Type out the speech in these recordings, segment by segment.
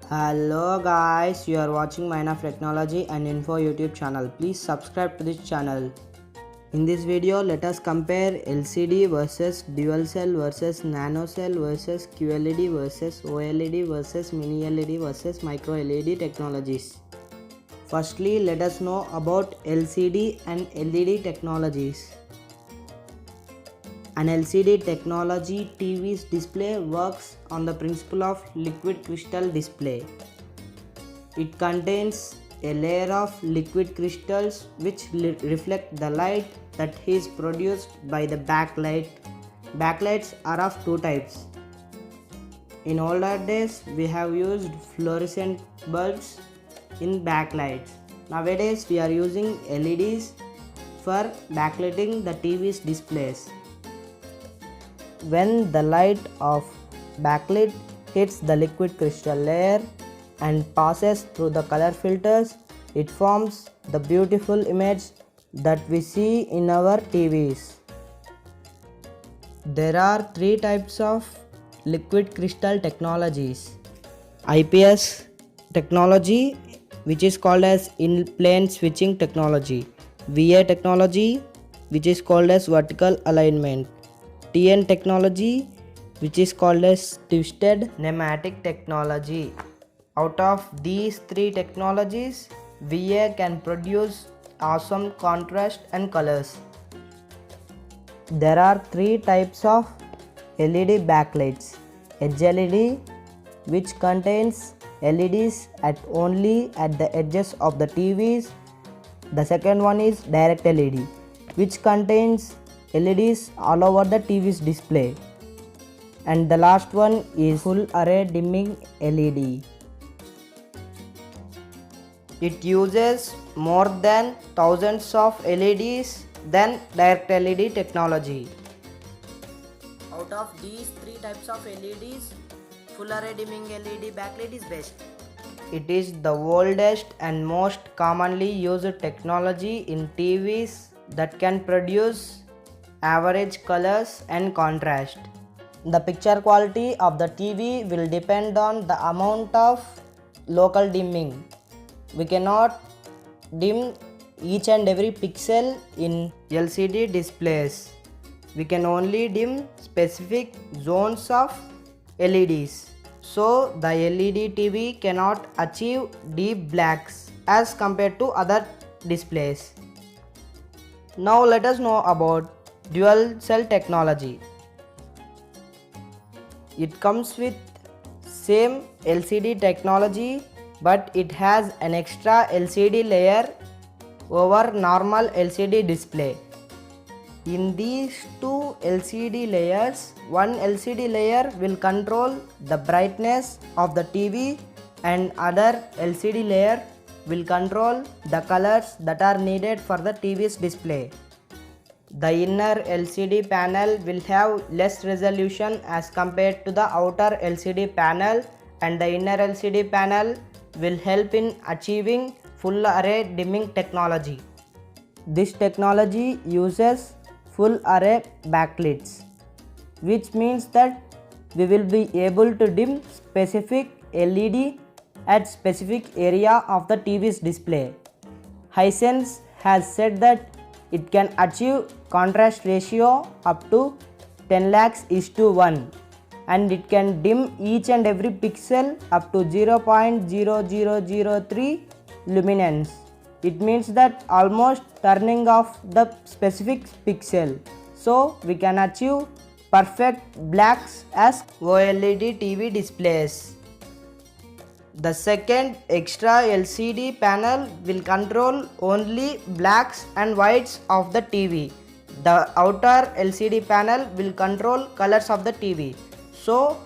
Hello guys, you are watching Mind of Technology and Info YouTube channel. Please subscribe to this channel. In this video, let us compare LCD versus dual cell versus nano cell versus QLED versus OLED versus mini LED versus micro LED technologies. Firstly, let us know about LCD and LED technologies. An LCD technology TV's display works on the principle of liquid crystal display. It contains a layer of liquid crystals which reflect the light that is produced by the backlight. Backlights are of two types. In older days, we have used fluorescent bulbs in backlights. Nowadays, we are using LEDs for backlighting the TV's displays. When the light of backlit hits the liquid crystal layer and passes through the color filters, it forms the beautiful image that we see in our TVs. There are three types of liquid crystal technologies. IPS technology, which is called as in-plane switching technology. VA technology, which is called as vertical alignment. TN technology, which is called as twisted nematic technology. Out of these three technologies, VA can produce awesome contrast and colors. There are three types of LED backlights. Edge LED, which contains LEDs only at the edges of the TVs. The second one is direct LED, which contains LEDs all over the TV's display. And the last one is full array dimming LED. It uses more than thousands of LEDs than direct LED technology. Out of these three types of LEDs, full array dimming LED backlight is best. It is the oldest and most commonly used technology in TVs that can produce average colors and contrast. The picture quality of the TV will depend on the amount of local dimming. We cannot dim each and every pixel in LCD displays. We can only dim specific zones of LEDs. So the LED TV cannot achieve deep blacks as compared to other displays. Now let us know about dual cell technology. It comes with same LCD technology, but it has an extra LCD layer over normal LCD display. In these two LCD layers, one LCD layer will control the brightness of the TV and other LCD layer will control the colors that are needed for the TV's display. The inner LCD panel will have less resolution as compared to the outer LCD panel, and the inner LCD panel will help in achieving full array dimming technology. This technology uses full array backlights, which means that we will be able to dim specific LED at specific area of the TV's display. Hisense has said that it can achieve contrast ratio up to 10 lakhs is to 1, and it can dim each and every pixel up to 0.0003 luminance. It means that almost turning off the specific pixel, so we can achieve perfect blacks as OLED TV displays. The second extra LCD panel will control only blacks and whites of the TV. The outer LCD panel will control colors of the TV. So,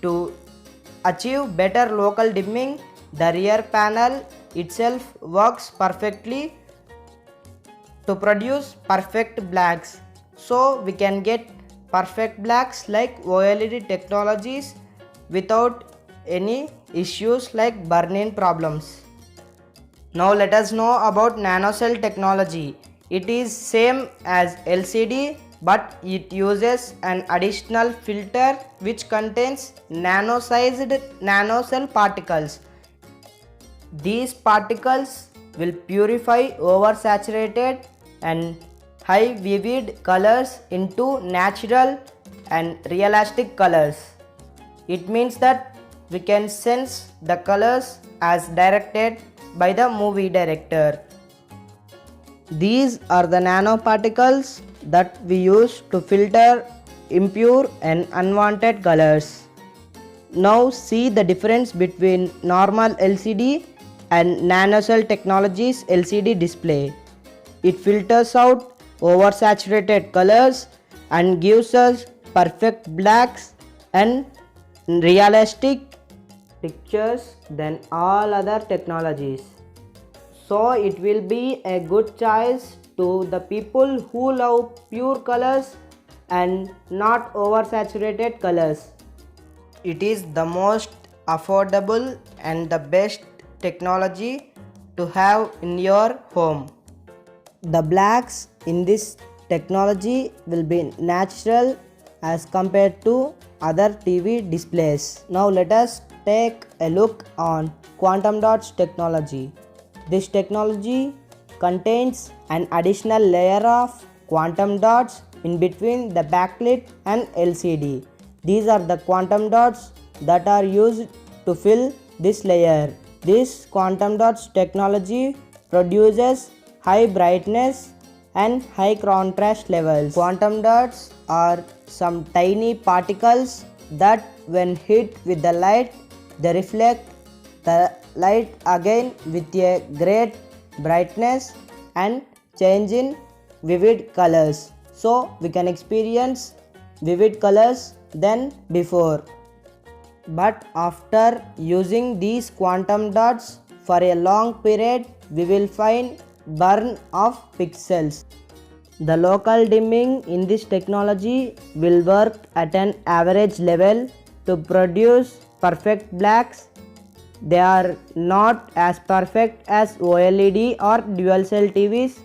to achieve better local dimming, the rear panel itself works perfectly to produce perfect blacks. So, we can get perfect blacks like OLED technologies without any issues like burn-in problems. Now let us know about nanocell technology. It is same as LCD but it uses an additional filter which contains nano-sized nanocell particles. These particles will purify oversaturated and high vivid colors into natural and realistic colors. It means that we can sense the colors as directed by the movie director. These are the nanoparticles that we use to filter impure and unwanted colors. Now see the difference between normal LCD and nanocell technology's LCD display. It filters out oversaturated colors and gives us perfect blacks and realistic pictures than all other technologies. So it will be a good choice to the people who love pure colors and not oversaturated colors. It is the most affordable and the best technology to have in your home. The blacks in this technology will be natural as compared to other TV displays. Now let us take a look on quantum dots technology. This technology contains an additional layer of quantum dots in between the backlit and LCD. These are the quantum dots that are used to fill this layer. This quantum dots technology produces high brightness and high contrast levels. Quantum dots are some tiny particles that when hit with the light, they reflect the light again with a great brightness and change in vivid colors. So we can experience vivid colors than before. But after using these quantum dots for a long period, we will find burn of pixels. The local dimming in this technology will work at an average level to produce perfect blacks. They are not as perfect as OLED or dual cell TVs,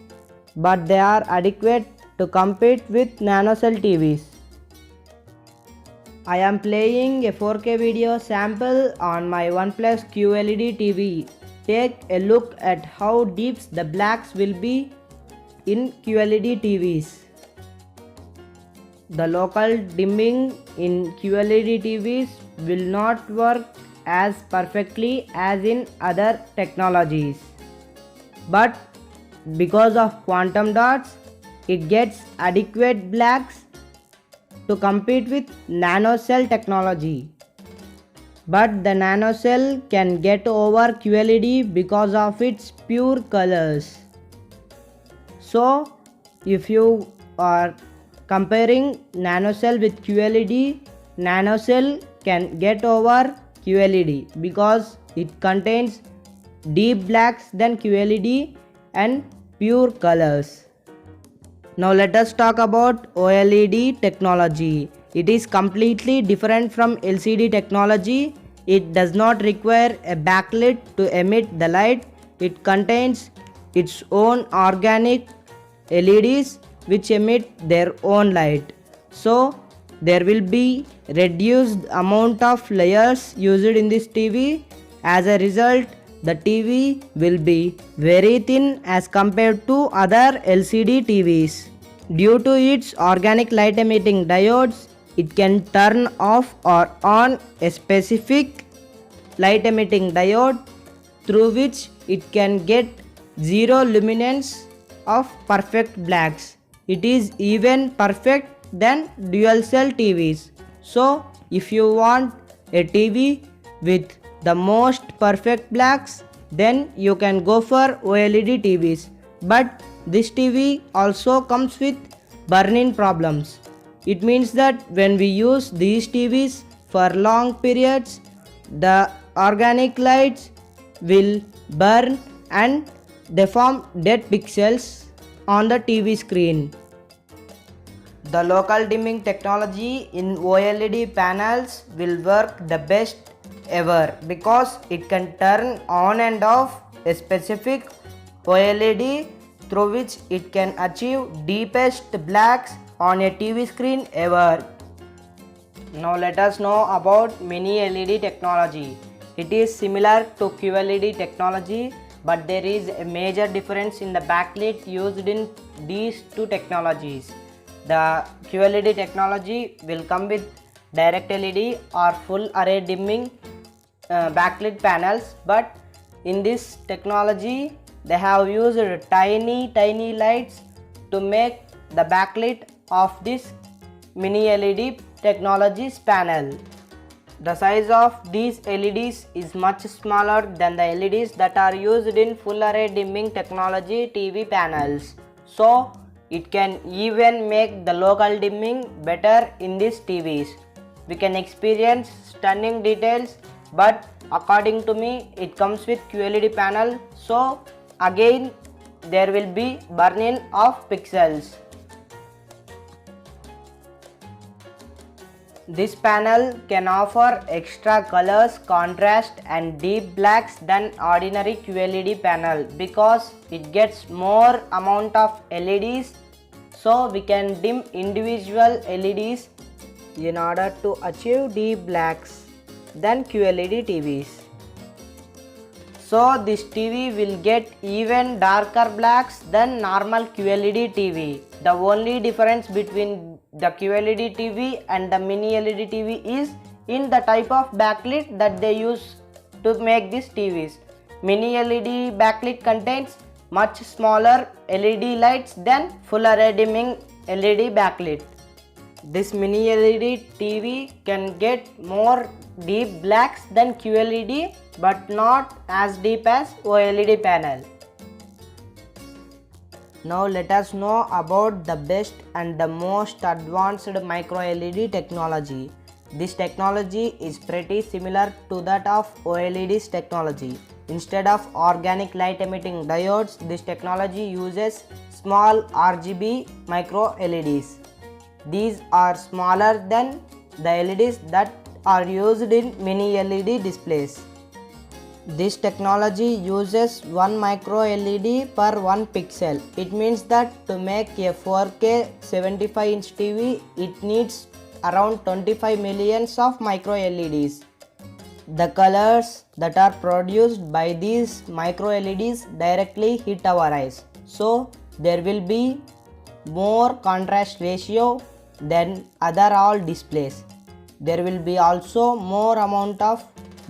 but they are adequate to compete with nanocell TVs. I am playing a 4K video sample on my OnePlus QLED TV. Take a look at how deep the blacks will be in QLED TVs. The local dimming in QLED TVs will not work as perfectly as in other technologies. But because of quantum dots, it gets adequate blacks to compete with nanocell technology. But the nanocell can get over QLED because of its pure colors. So if you are comparing nanocell with QLED, nanocell can get over QLED because it contains deep blacks than QLED and pure colors. Now let us talk about OLED technology. It is completely different from LCD technology. It does not require a backlit to emit the light. It contains its own organic LEDs which emit their own light. So there will be reduced amount of layers used in this TV. As a result, the TV will be very thin as compared to other LCD TVs. Due to its organic light emitting diodes, it can turn off or on a specific light emitting diode through which it can get zero luminance of perfect blacks. It is even perfect than dual cell TVs. So if you want a TV with the most perfect blacks, then you can go for OLED TVs. But this TV also comes with burn-in problems. It means that when we use these TVs for long periods, the organic lights will burn and they form dead pixels on the TV screen. The local dimming technology in OLED panels will work the best ever because it can turn on and off a specific OLED through which it can achieve deepest blacks on a TV screen ever. Now let us know about mini LED technology. It is similar to QLED technology, but there is a major difference in the backlit used in these two technologies. The QLED technology will come with direct LED or full array dimming backlit panels, but in this technology they have used tiny lights to make the backlit of this mini LED technologies panel. The size of these LEDs is much smaller than the LEDs that are used in full array dimming technology TV panels. So it can even make the local dimming better in these TVs. We can experience stunning details, but according to me it comes with QLED panel, so again there will be burn-in of pixels. This panel can offer extra colors, contrast and deep blacks than ordinary QLED panel because it gets more amount of LEDs, so we can dim individual LEDs in order to achieve deep blacks than QLED TVs. So this TV will get even darker blacks than normal QLED TV. The only difference between the QLED TV and the mini LED TV is in the type of backlit that they use to make these TVs. Mini LED backlit contains much smaller LED lights than full array dimming LED backlit. This mini LED TV can get more deep blacks than QLED, but not as deep as OLED panel. Now let us know about the best and the most advanced micro LED technology. This technology is pretty similar to that of OLED's technology. Instead of organic light emitting diodes, this technology uses small RGB micro LEDs. These are smaller than the LEDs that are used in mini LED displays. This technology uses 1 micro LED per 1 pixel. It means that to make a 4K 75-inch TV, it needs around 25 millions of micro LEDs. The colors that are produced by these micro LEDs directly hit our eyes, so there will be more contrast ratio than other all displays. There will be also more amount of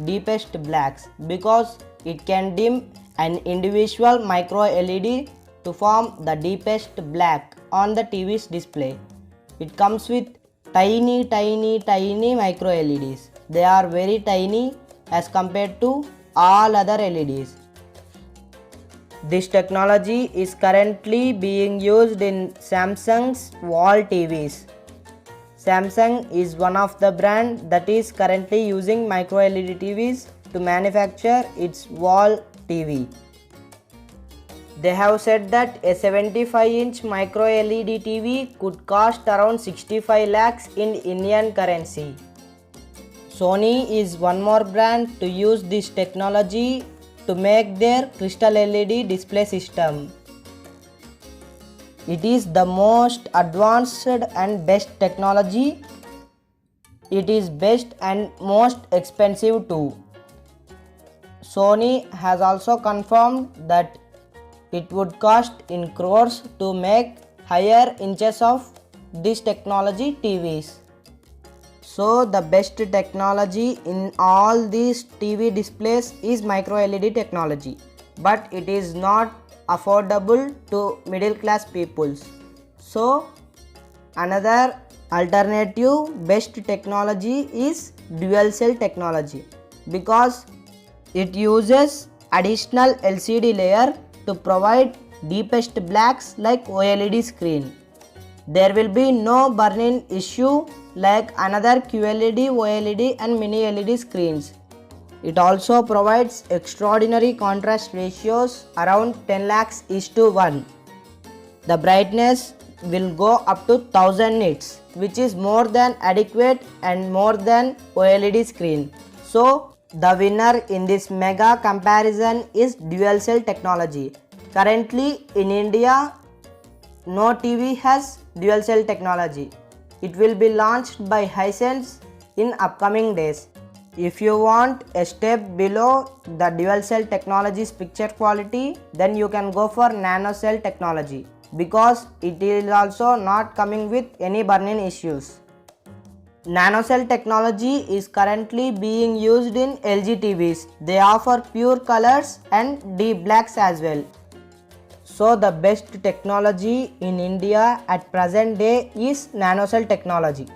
deepest blacks because it can dim an individual micro LED to form the deepest black on the TV's display. It comes with tiny micro LEDs. They are very tiny as compared to all other LEDs. This technology is currently being used in Samsung's wall TVs. Samsung is one of the brands that is currently using micro LED TVs to manufacture its wall TV. They have said that a 75-inch micro LED TV could cost around 65 lakhs in Indian currency. Sony is one more brand to use this technology to make their crystal LED display system. It is the most advanced and best technology. It is best and most expensive too. Sony has also confirmed that it would cost in crores to make higher inches of this technology TVs. So the best technology in all these TV displays is micro LED technology, but it is not affordable to middle class peoples. So another alternative best technology is dual cell technology because it uses additional LCD layer to provide deepest blacks like OLED screen. There will be no burn-in issue like another QLED, OLED and mini LED screens. It also provides extraordinary contrast ratios around 10 lakhs:1. The brightness will go up to 1000 nits, which is more than adequate and more than OLED screen. So the winner in this mega comparison is dual cell technology. Currently in India, no TV has dual cell technology. It will be launched by Hisense in upcoming days. If you want a step below the dual cell technology's picture quality, then you can go for nano cell technology because it is also not coming with any burn-in issues. Nanocell technology is currently being used in LG TVs. They offer pure colors and deep blacks as well. So the best technology in India at present day is Nanocell technology.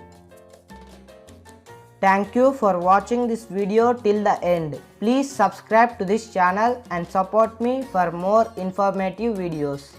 Thank you for watching this video till the end. Please subscribe to this channel and support me for more informative videos.